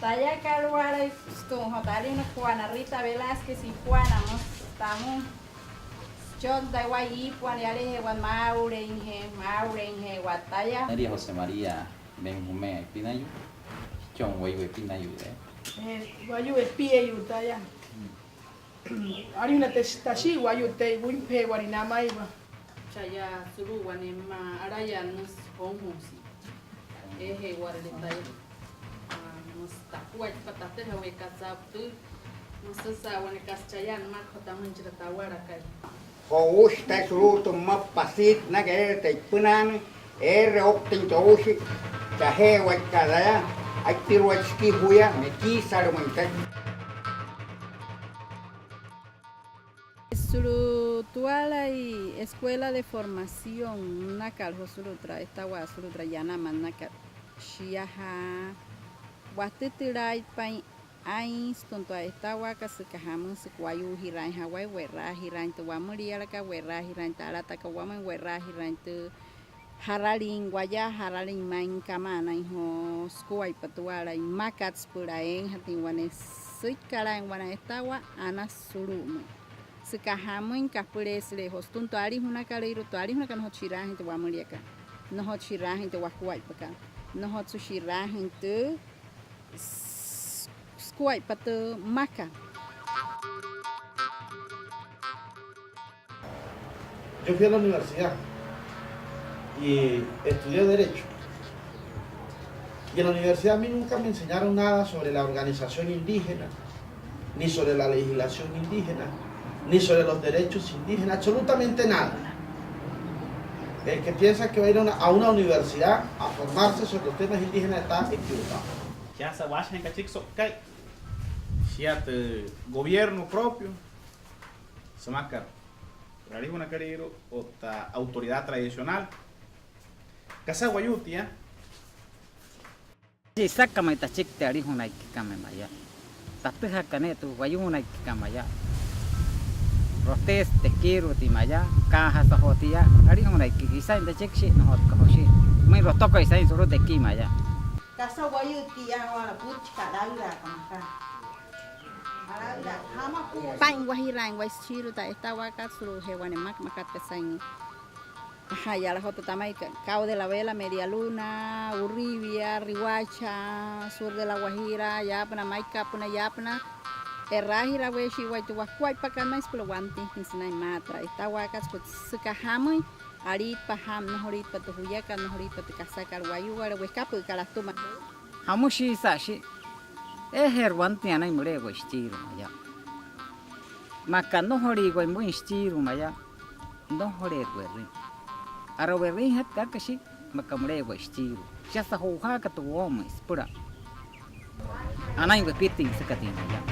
Taya Caruara y con Jotalino Juana Rita Velázquez y Juana Mostamo. John Daiwai Juan Yale Juan Maurenje Guataya. María José María Benjumé Pinayu. John Wei Pinayu. Guayu espía yutaya. Ari una testashi guayu te wimpe guarinama iba. Chaya Suru Wanema Arayanus Homusi. Eje Guaralitaya. Mustaquat patate hawe kasabtu. Musasa wanekas chayan makota manjratawara kai. Koush tai sulutu mappasit nagere punan optin toushi tahe wakadaya aktirwachki huya meki sarumantak. Surutuala y escuela de formación nakal Josurutra esta wa Surutra Yanama nakal Shiaha Watitirai Pai Ains tonto esta wa kasikahamun sikwayu hiran Hawaii wera hiran tu wamuria la ka wera hiran talata ka waman wera hiran tu haralin guaya haralin main kamana ho skuai patuala makats puraen hatin wane sikara wana esta wa ana surumu Sikahamun kapures lejos tunto ari huna kaleiro to ari huna kan hochirahin to wamuriaka no hochirahin to wakuai paka no hochirahin to skuai pato maka. Yo fui a la universidad y estudié Derecho. Y en la universidad a mí nunca me enseñaron nada sobre la organización indígena, ni sobre la legislación indígena, ni sobre los derechos indígenas, absolutamente nada. El que piensa que va a ir a una universidad a formarse sobre los temas indígenas está equivocado. Ya se vayan en cachix okay. Ya gobierno propio se marca. Realiza una carrera o autoridad tradicional. Casa Guayutia. Si saca me tachik te ari una ikame maya. Tapi hakane tu guayuna ikamaya. Rotes te quiero ti maya caja sahotia ari una ikisa en tachik shi no hot kahoshi. Muy rotoco isa en solo de ki maya. Casa Guayutia wala puchka daira kamaka. Pain guahiran guaischiruta esta waka suru hewane makat pesain. Ajá, ya la jota tamay Cabo de la Vela, Media Luna, Urribia, Rihuacha, sur de la Guajira, Yapna, Maica, Puna Yapna, Errajira, Weshi, Guaytu, Guacuay, Pacamais, pero Guanti, Pinsinay Matra, esta Huacas, pues Sucahamui, Arit, Paham, Nohorit, Patuhuyaca, Nohorit, Patucasaca, Guayuga, Huescapo y Calastuma. Hamushi sashi. Her Guanti ana mure guastiru maya. Maka no hori guay muy stiru maya. No hori guerri. Araberri hat kakashi makamure guastiru. Ya sa hoja ka tu homes pura. Ana yung piting sa katin maya.